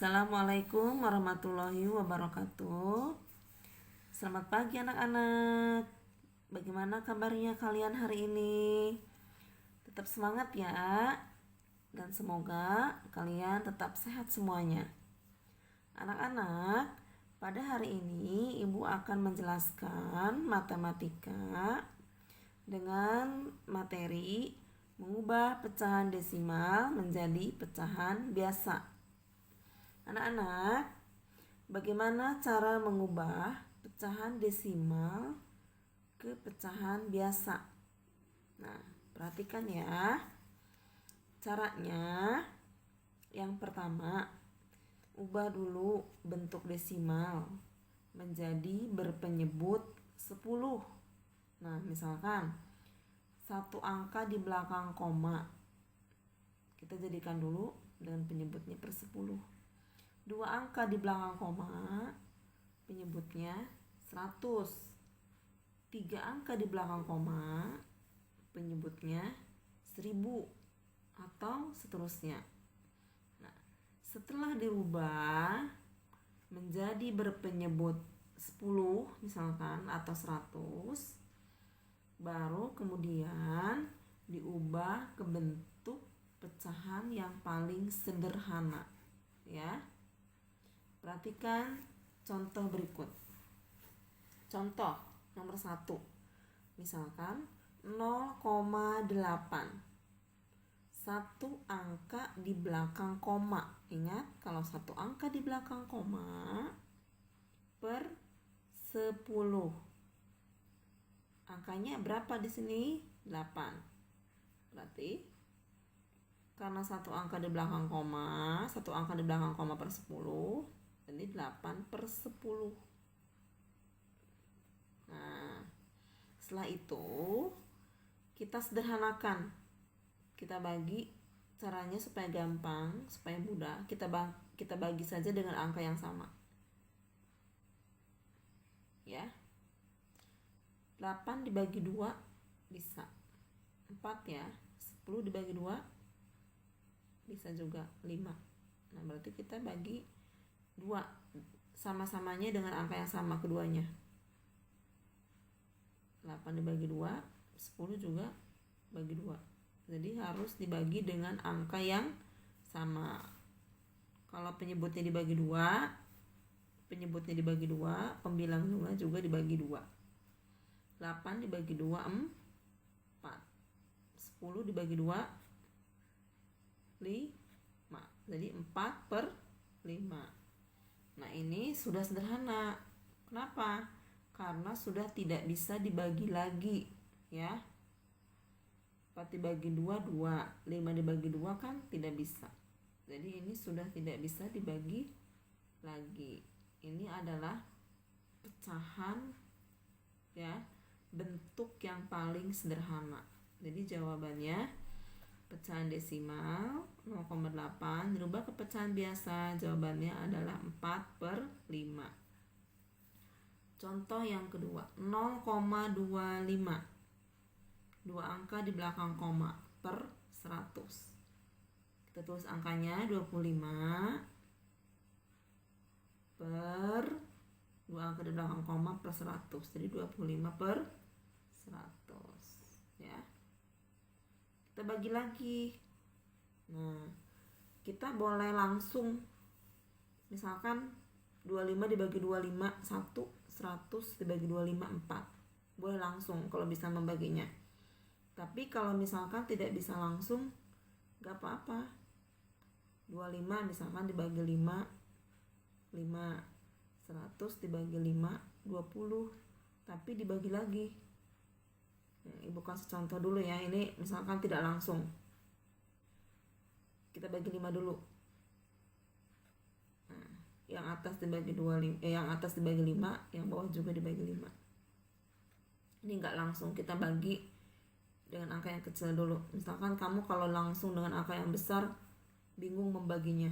Assalamualaikum warahmatullahi wabarakatuh. Selamat pagi anak-anak. Bagaimana kabarnya kalian hari ini? Tetap semangat ya. Dan semoga kalian tetap sehat semuanya. Anak-anak, pada hari ini Ibu akan menjelaskan matematika dengan materi mengubah pecahan desimal menjadi pecahan biasa. Anak-anak, bagaimana cara mengubah pecahan desimal ke pecahan biasa? Nah, perhatikan ya. Caranya, yang pertama, ubah dulu bentuk desimal menjadi berpenyebut 10. Nah, misalkan satu angka di belakang koma, kita jadikan dulu dengan penyebutnya per 10. Dua angka di belakang koma, penyebutnya 100. Tiga angka di belakang koma, penyebutnya 1000 atau seterusnya. Nah, setelah dirubah menjadi berpenyebut 10 misalkan atau 100, baru kemudian diubah ke bentuk pecahan yang paling sederhana ya. Perhatikan contoh berikut. Contoh nomor 1. Misalkan 0,8. Satu angka di belakang koma. Ingat, kalau satu angka di belakang koma per 10. Angkanya berapa di sini? 8. Berarti karena satu angka di belakang koma per 10, jadi 8 per 10. Nah, setelah itu kita sederhanakan. Kita bagi, caranya supaya gampang, supaya mudah, kita bagi saja dengan angka yang sama. Ya. 8 dibagi 2 bisa 4 ya. 10 dibagi 2 bisa juga 5. Nah, berarti kita bagi 2, sama-samanya dengan angka yang sama keduanya. 8 dibagi 2, 10 juga bagi 2. Jadi harus dibagi dengan angka yang sama. Kalau penyebutnya dibagi 2, pembilang 2 juga dibagi 2. 8 dibagi 2, 4. 10 dibagi 2, 5. Jadi 4 per 5. Nah, ini sudah sederhana. Kenapa? Karena sudah tidak bisa dibagi lagi ya. 4 dibagi 2, 2. 5 dibagi 2 kan tidak bisa. Jadi ini sudah tidak bisa dibagi lagi. Ini adalah pecahan ya, bentuk yang paling sederhana. Jadi jawabannya pecahan desimal 0,8 dirubah ke pecahan biasa, jawabannya adalah 4 per 5. Contoh yang kedua, 0,25. Dua angka di belakang koma per 100. Kita tulis angkanya 25 per dua angka di belakang koma per 100. Jadi 25 per 100 ya. Kita bagi lagi. Nah, kita boleh langsung, misalkan 25 dibagi 25 1, 100 dibagi 25 4. Boleh langsung kalau bisa membaginya. Tapi kalau misalkan tidak bisa langsung, gak apa-apa. 25 misalkan dibagi 5, 5. 100 dibagi 5, 20. Tapi dibagi lagi. Ibu kasih contoh dulu ya. Ini misalkan tidak langsung. Kita bagi 5 dulu. Nah, yang atas dibagi 25, yang atas dibagi 5, yang bawah juga dibagi 5. Ini enggak langsung, kita bagi dengan angka yang kecil dulu. Misalkan kamu kalau langsung dengan angka yang besar bingung membaginya.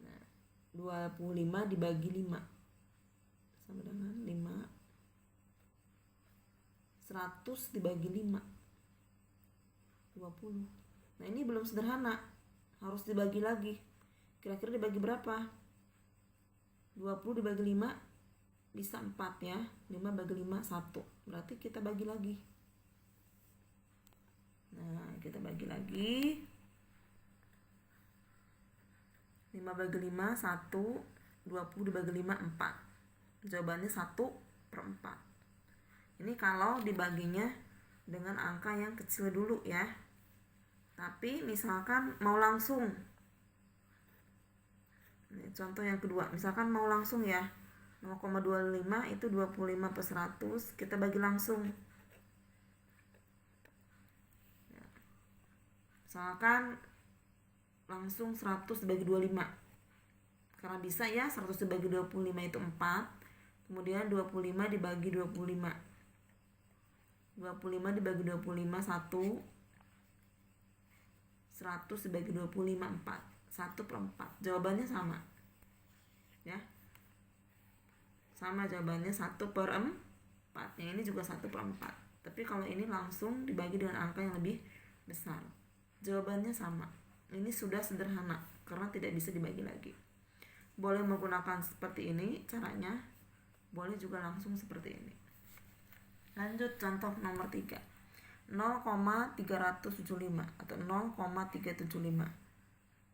Nah, 25 dibagi 5 sama dengan 5. 100 dibagi 5, 20. Nah, ini belum sederhana, harus dibagi lagi. Kira-kira dibagi berapa? 20 dibagi 5 bisa 4 ya. 5 bagi 5 1. Berarti kita bagi lagi. Nah, kita bagi lagi. 5 bagi 5 1. 20 dibagi 5 4. Jawabannya 1/4. Ini kalau dibaginya dengan angka yang kecil dulu ya. Tapi misalkan mau langsung. Ini contoh yang kedua, misalkan mau langsung ya. 0,25 itu 25/100, kita bagi langsung. Misalkan langsung 100 dibagi 25. Karena bisa ya, 100 dibagi 25 itu 4. Kemudian 25 dibagi 25. 25 dibagi 25 1. 100 dibagi 25 4. 1/4. Jawabannya sama. Ya. Sama jawabannya 1/4. Yang ini juga 1/4. Tapi kalau ini langsung dibagi dengan angka yang lebih besar. Jawabannya sama. Ini sudah sederhana karena tidak bisa dibagi lagi. Boleh menggunakan seperti ini caranya, boleh juga langsung seperti ini. Lanjut contoh nomor 3. 0,375 atau 0,375.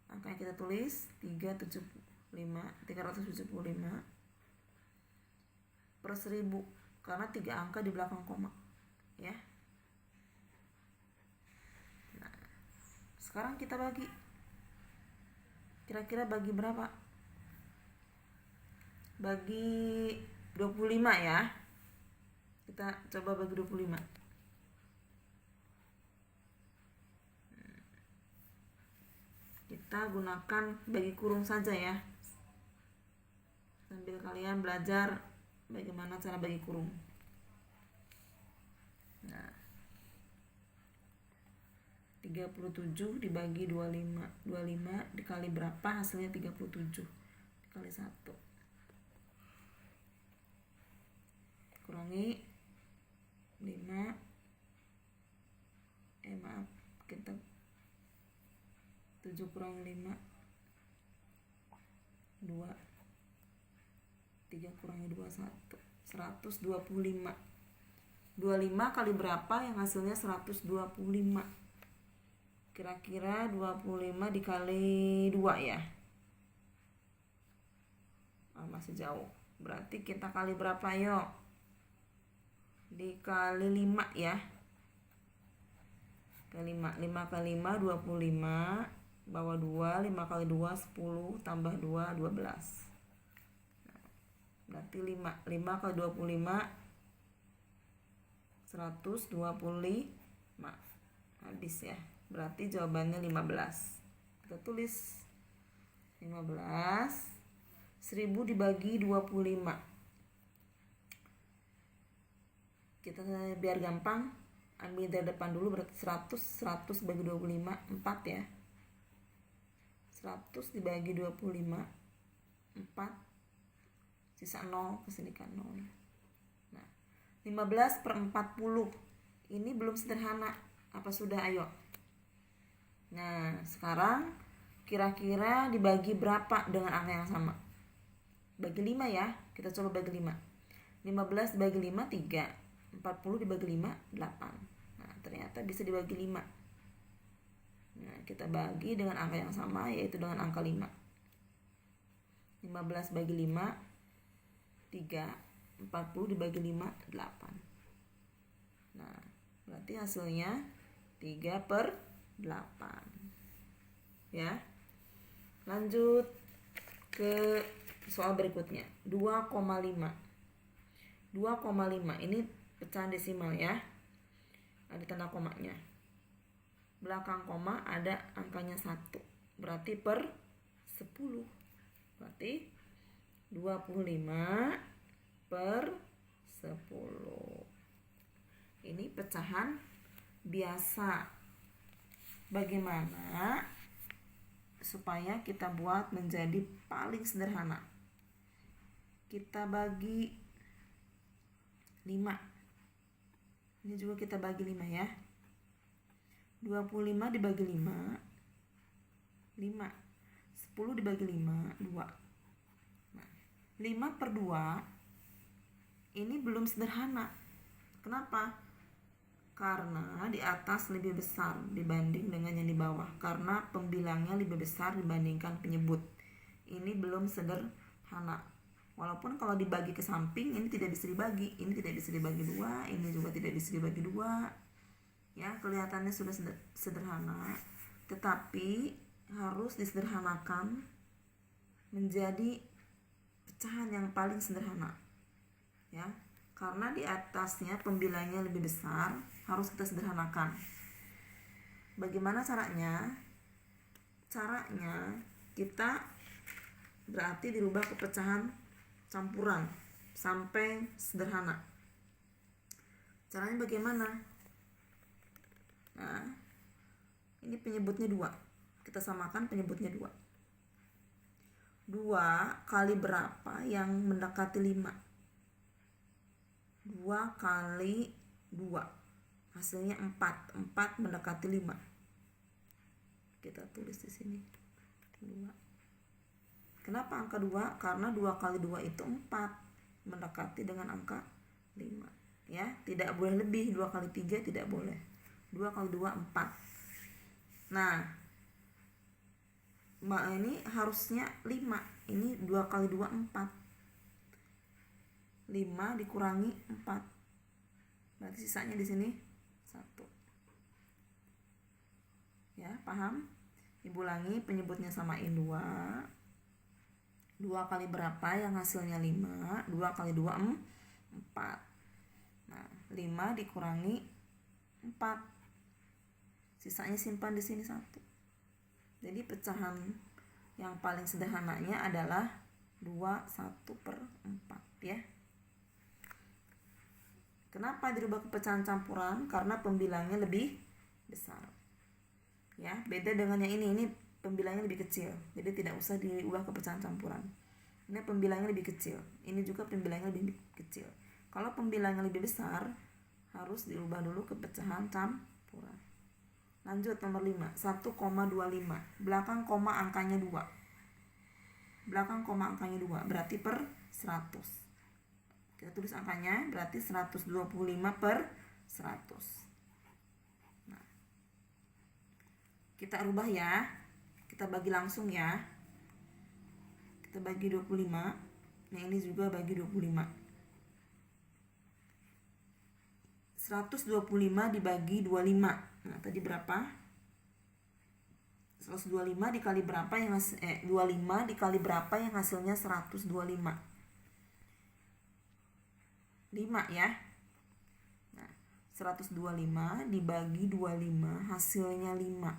Angka yang kita tulis 375 per 1000 karena 3 angka di belakang koma ya. Nah, sekarang kita bagi. Kira-kira bagi berapa? Bagi 25 ya. Kita coba bagi 25. Kita gunakan bagi kurung saja ya. Sambil kalian belajar bagaimana cara bagi kurung. Nah, 37 dibagi 25. 25 dikali berapa? Hasilnya 37. Dikali 1. Kurangi 5. Maaf, kita 7 kurangi 5 2. 3 kurangi 2 1. 125. 25 kali berapa yang hasilnya 125? Kira-kira 25 dikali 2 ya. Masih jauh. Berarti kita kali berapa yuk? Dikali 5 ya. Kali 5. 5 kali 5 25. Bawah 2. 5 kali 2 10. Tambah 2 12. Berarti 5 kali 25 125. Habis ya. Berarti jawabannya 15. Kita tulis 15. 1000 dibagi 25. Kita biar gampang ambil dari depan dulu, berarti 100 bagi 25 4 ya. 100 dibagi 25 4. Sisa 0, kesini kan 0. Nah, 15/40. Ini belum sederhana. Apa sudah? Ayo. Nah, sekarang kira-kira dibagi berapa dengan angka yang sama? Bagi 5 ya. Kita coba bagi 5. 15 dibagi 5 3. 40 dibagi 5 8. Nah, ternyata bisa dibagi 5. Nah, kita bagi dengan angka yang sama, yaitu dengan angka 5. 15 bagi 5 3. 40 dibagi 5 8. Nah, berarti hasilnya 3/8 ya. Lanjut ke soal berikutnya. 2,5. 2,5 ini pecahan desimal ya. Ada tanda komanya. Belakang koma ada angkanya 1. Berarti per 10. Berarti 25 per 10. Ini pecahan biasa. Bagaimana supaya kita buat menjadi paling sederhana? Kita bagi 5. Ini juga kita bagi 5 ya. 25 dibagi 5 5. 10 dibagi 5, 2. Nah, 5 per 2 ini belum sederhana. Kenapa? Karena di atas lebih besar dibanding dengan yang di bawah. Karena pembilangnya lebih besar dibandingkan penyebut. Ini belum sederhana. Walaupun kalau dibagi ke samping ini tidak bisa dibagi. Ini tidak bisa dibagi 2, ini juga tidak bisa dibagi 2. Ya, kelihatannya sudah sederhana, tetapi harus disederhanakan menjadi pecahan yang paling sederhana. Ya, karena di atasnya pembilangnya lebih besar, harus kita sederhanakan. Bagaimana caranya? Caranya kita berarti dirubah ke pecahan campuran sampai sederhana. Caranya bagaimana? Nah, ini penyebutnya 2. Kita samakan penyebutnya 2. 2 kali berapa yang mendekati 5? 2 kali 2 hasilnya 4. 4 mendekati 5. Kita tulis di sini 2. Kenapa angka 2? Karena 2 kali 2 itu 4, mendekati dengan angka 5. Ya, tidak boleh lebih. 2 kali 3 tidak boleh. 2 kali 2 4. Nah, ini harusnya 5. Ini 2 kali 2 4. 5 dikurangi 4. Berarti sisanya di sini 1. Ya, paham? Ibu ulangi, penyebutnya samain 2. 2 kali berapa yang hasilnya 5? 2 kali 2 4. Nah, 5 dikurangi 4. Sisanya simpan di sini 1. Jadi pecahan yang paling sederhananya adalah 21/4 ya. Kenapa dirubah ke pecahan campuran? Karena pembilangnya lebih besar. Ya, beda dengan yang ini pembilangnya lebih kecil. Jadi tidak usah diubah ke pecahan campuran. Ini pembilangnya lebih kecil. Ini juga pembilangnya lebih kecil. Kalau pembilangnya lebih besar, harus diubah dulu ke pecahan campuran. Lanjut nomor 5, 1,25. Belakang koma angkanya 2. Belakang koma angkanya 2, berarti per 100. Kita tulis angkanya, berarti 125/100. Nah, kita rubah ya. Kita bagi langsung ya. Kita bagi 25. Nah, ini juga bagi 25. 125 dibagi 25. Nah, tadi berapa? 125 dikali berapa yang 25 dikali berapa yang hasilnya 125? 5 ya. Nah, 125 dibagi 25 hasilnya 5.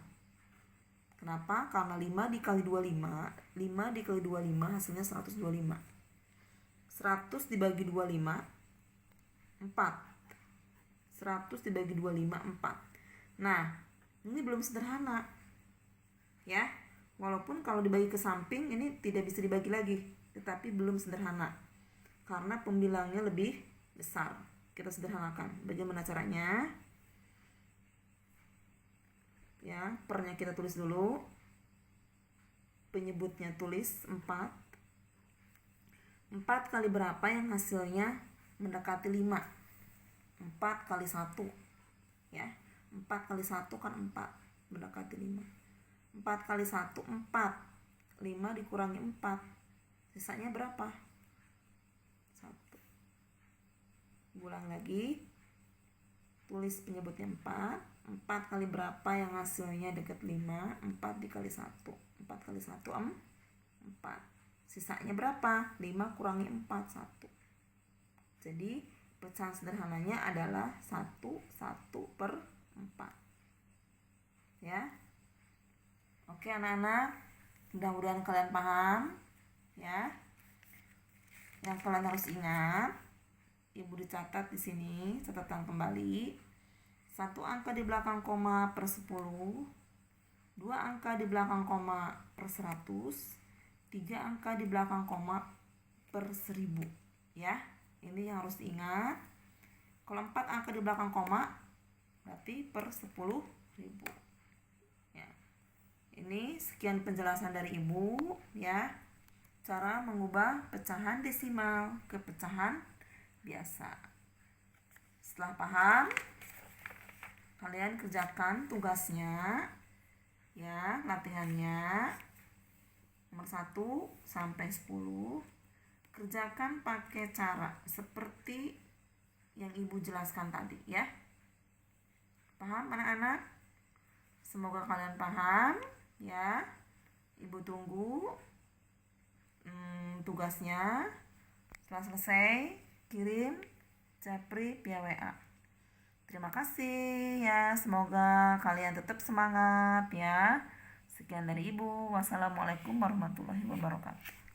Kenapa? Karena 5 dikali 25, 5 dikali 25 hasilnya 125. 100 dibagi 25 4. 100 dibagi 25 4. Nah, ini belum sederhana. Ya. Walaupun kalau dibagi ke samping ini tidak bisa dibagi lagi, tetapi belum sederhana. Karena pembilangnya lebih besar. Kita sederhanakan. Bagaimana caranya? Ya, pernya kita tulis dulu. Penyebutnya tulis 4. 4 kali berapa yang hasilnya mendekati 5? 4 kali 1. Ya. 4 kali 1 kan 4, mendekati 5. 4 kali 1 4. 5 dikurangi 4. Sisanya berapa? 1. Ulang lagi. Tulis penyebutnya 4. 4 kali berapa yang hasilnya dekat 5? 4 dikali 1. 4 kali 1 4. Sisanya berapa? 5 kurangi 4 1. Jadi pecahan sederhananya adalah 1/4. Ya. Oke anak-anak, mudah-mudahan kalian paham ya. Yang kalian harus ingat, Ibu dicatat di sini, catatan kembali. 1 angka di belakang koma per 10, 2 angka di belakang koma per 100, 3 angka di belakang koma per 1000. Ya, ini yang harus diingat. Kalau 4 angka di belakang koma berarti per 10.000. Ya. Ini sekian penjelasan dari Ibu ya. Cara mengubah pecahan desimal ke pecahan biasa. Setelah paham, kalian kerjakan tugasnya ya, latihannya nomor 1 sampai 10. Kerjakan pakai cara seperti yang Ibu jelaskan tadi ya. Paham anak-anak? Semoga kalian paham ya. Ibu tunggu tugasnya. Setelah selesai, kirim japri via WA. Terima kasih ya. Semoga kalian tetap semangat ya. Sekian dari Ibu. Wassalamualaikum warahmatullahi wabarakatuh.